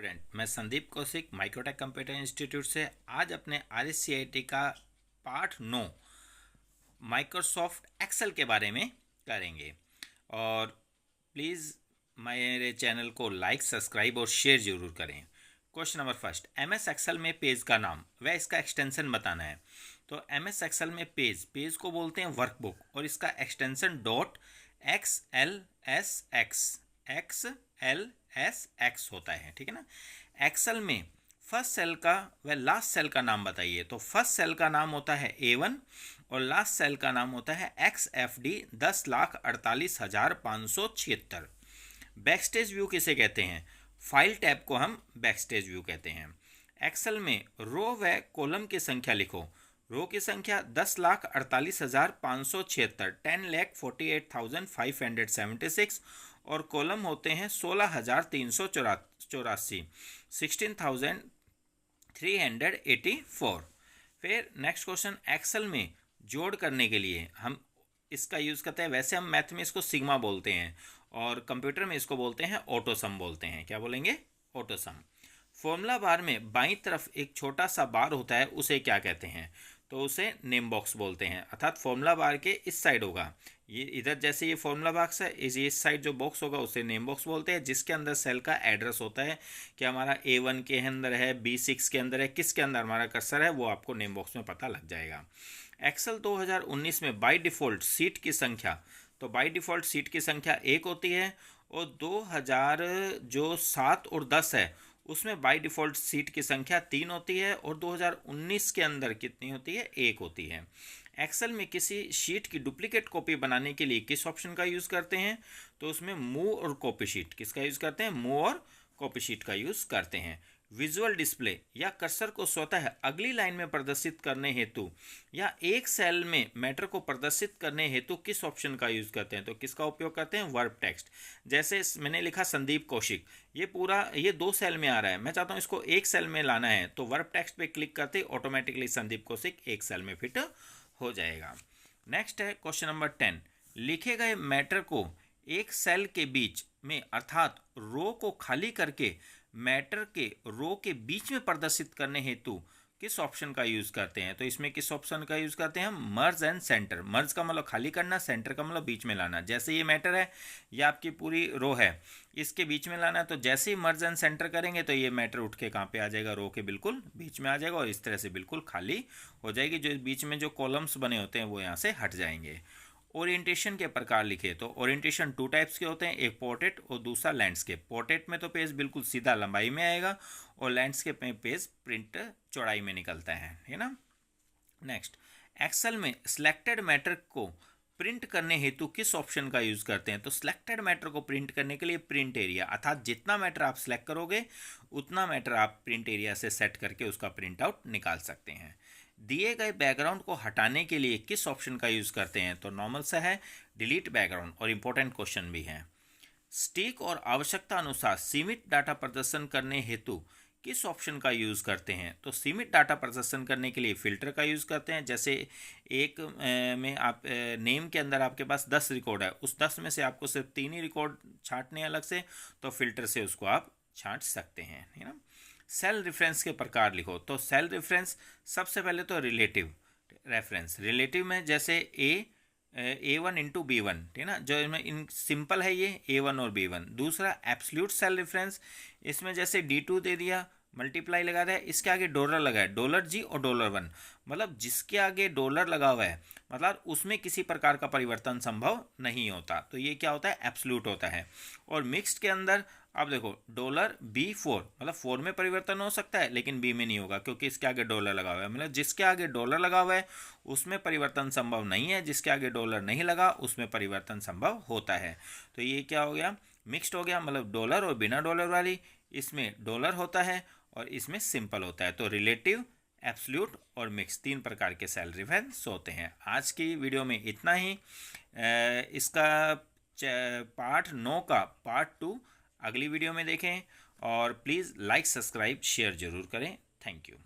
Student, मैं Sandeep Kaushik Microtek computer institute से आज अपने RSCIT का पार्ट 9 माइक्रोसॉफ्ट एक्सेल के बारे में करेंगे। और प्लीज़ मेरे चैनल को लाइक, सब्सक्राइब और शेयर जरूर करें। Question number first, MS Excel में पेज का नाम व इसका एक्सटेंशन बताना है। तो MS एक्सेल में पेज को बोलते हैं वर्कबुक और इसका एक्सटेंशन .xlsx होता है, ठीक है ना। एक्सेल में फर्स्ट सेल का व लास्ट सेल का नाम बताइए। तो फर्स्ट सेल का नाम होता है A1 और लास्ट सेल का नाम होता है XFD 10,48,576। बैकस्टेज व्यू किसे कहते हैं? फाइल टैब को हम बैकस्टेज व्यू कहते हैं। एक्सेल में रो व कॉलम की संख्या लिखो। रो की संख्या 10,48,576 10,48,576 और कॉलम होते हैं 16,384 16,384। फिर नेक्स्ट क्वेश्चन, एक्सेल में जोड़ करने के लिए हम इसका यूज़ करते हैं। वैसे हम मैथ में इसको सिग्मा बोलते हैं और कंप्यूटर में इसको बोलते हैं ऑटोसम बोलते हैं। क्या बोलेंगे? ऑटोसम। फॉर्मूला बार में बाईं तरफ एक छोटा सा बार होता है, उसे क्या कहते हैं? तो उसे नेम बॉक्स बोलते हैं। अर्थात फॉर्मूला बार के इस साइड होगा, ये इधर जैसे ये फॉर्मूला बॉक्स है, इस साइड जो बॉक्स होगा उसे नेम बॉक्स बोलते हैं, जिसके अंदर सेल का एड्रेस होता है कि हमारा A1 के अंदर है, B6 के अंदर है, किसके अंदर हमारा कर्सर है, वो आपको नेम बॉक्स में पता लग जाएगा। एक्सेल 2019 में बाय डिफ़ॉल्ट सीट की संख्या, तो बाय डिफ़ॉल्ट सीट की संख्या 1 होती है और 2000 जो 7 और 10 है उसमें बाय डिफ़ॉल्ट सीट की संख्या 3 होती है और 2019 के अंदर कितनी होती है? 1 होती है। एक्सेल में किसी शीट की डुप्लीकेट कॉपी बनाने के लिए किस ऑप्शन का यूज़ करते हैं? तो उसमें मूव और कॉपी शीट, किसका यूज़ करते हैं? मूव और कॉपी शीट का यूज़ करते हैं। विजुअल डिस्प्ले या कर्सर को स्वतः अगली लाइन में प्रदर्शित करने हेतु या एक सेल में मैटर को प्रदर्शित करने हेतु किस ऑप्शन का यूज़ करते हैं? तो किसका उपयोग करते हैं? Verb text. जैसे मैंने लिखा संदीप कौशिक, ये पूरा 2 सेल में आ रहा है, मैं चाहता हूँ इसको एक सेल में लाना है, तो वर्ब टेक्स्ट पे क्लिक करते ऑटोमेटिकली संदीप कौशिक एक सेल में फिट हो जाएगा। नेक्स्ट है क्वेश्चन नंबर 10, लिखे गए मैटर को एक सेल के बीच में अर्थात रो को खाली करके मैटर के रो के बीच में प्रदर्शित करने हेतु किस ऑप्शन का यूज़ करते हैं? तो इसमें किस ऑप्शन का यूज़ करते हैं? हम मर्ज एंड सेंटर। मर्ज का मतलब खाली करना, सेंटर का मतलब बीच में लाना। जैसे ये मैटर है, ये आपकी पूरी रो है, इसके बीच में लाना है, तो जैसे ही मर्ज एंड सेंटर करेंगे तो ये मैटर उठ के कहाँ पे आ जाएगा? रो के बिल्कुल बीच में आ जाएगा और इस तरह से बिल्कुल खाली हो जाएगी। जो बीच में जो कॉलम्स बने होते हैं वो यहाँ से हट जाएंगे। ओरिएंटेशन के प्रकार लिखे। तो ओरिएंटेशन 2 टाइप्स के होते हैं, एक पोर्ट्रेट और दूसरा लैंडस्केप। पोर्ट्रेट में तो पेज बिल्कुल सीधा लंबाई में आएगा और लैंडस्केप में पेज प्रिंट चौड़ाई में निकलता है ना। नेक्स्ट, एक्सेल में सिलेक्टेड मैटर को प्रिंट करने हेतु किस ऑप्शन का यूज़ करते हैं? तो सिलेक्टेड मैटर को प्रिंट करने के लिए प्रिंट एरिया, अर्थात जितना मैटर आप सिलेक्ट करोगे उतना मैटर आप प्रिंट एरिया से सेट करके उसका प्रिंट आउट निकाल सकते हैं। दिए गए बैकग्राउंड को हटाने के लिए किस ऑप्शन का यूज़ करते हैं? तो नॉर्मल सा है, डिलीट बैकग्राउंड, और इम्पोर्टेंट क्वेश्चन भी है। स्टिक और आवश्यकता अनुसार सीमित डाटा प्रदर्शन करने हेतु किस ऑप्शन का यूज़ करते हैं? तो सीमित डाटा प्रदर्शन करने के लिए फिल्टर का यूज़ करते हैं। जैसे एक में आप नेम के अंदर आपके पास 10 रिकॉर्ड है, उस 10 में से आपको सिर्फ 3 ही रिकॉर्ड छांटने अलग से, तो फिल्टर से उसको आप छांट सकते हैं, है ना। सेल रेफरेंस के प्रकार लिखो। तो सेल रेफरेंस सबसे पहले तो रिलेटिव रेफरेंस। रिलेटिव में जैसे A1 इंटू B1, ठीक है ना, जो इसमें इन सिंपल है ये A1 और B1। दूसरा एब्सोल्यूट सेल रेफरेंस, इसमें जैसे D2 दे दिया, मल्टीप्लाई लगा दिया, इसके आगे डॉलर लगा है, $G और $1, मतलब जिसके आगे डॉलर लगा हुआ है मतलब उसमें किसी प्रकार का परिवर्तन संभव नहीं होता, तो ये क्या होता है? एब्सोल्यूट होता है। और मिक्स्ड के अंदर आप देखो $B4, मतलब 4 में परिवर्तन हो सकता है लेकिन B में नहीं होगा क्योंकि इसके आगे डॉलर लगा हुआ है। मतलब जिसके आगे डॉलर लगा हुआ है उसमें परिवर्तन संभव नहीं है, जिसके आगे डॉलर नहीं लगा उसमें परिवर्तन संभव होता है। तो ये क्या हो गया? मिक्स्ड हो गया, मतलब डॉलर और बिना डॉलर वाली, इसमें डॉलर होता है और इसमें सिंपल होता है। तो रिलेटिव, एब्सोल्यूट और मिक्स 3 प्रकार के सेल रेफरेंस होते हैं। आज की वीडियो में इतना ही। इसका पार्ट 9 का पार्ट 2 अगली वीडियो में देखें और प्लीज़ लाइक, सब्सक्राइब, शेयर जरूर करें। Thank you.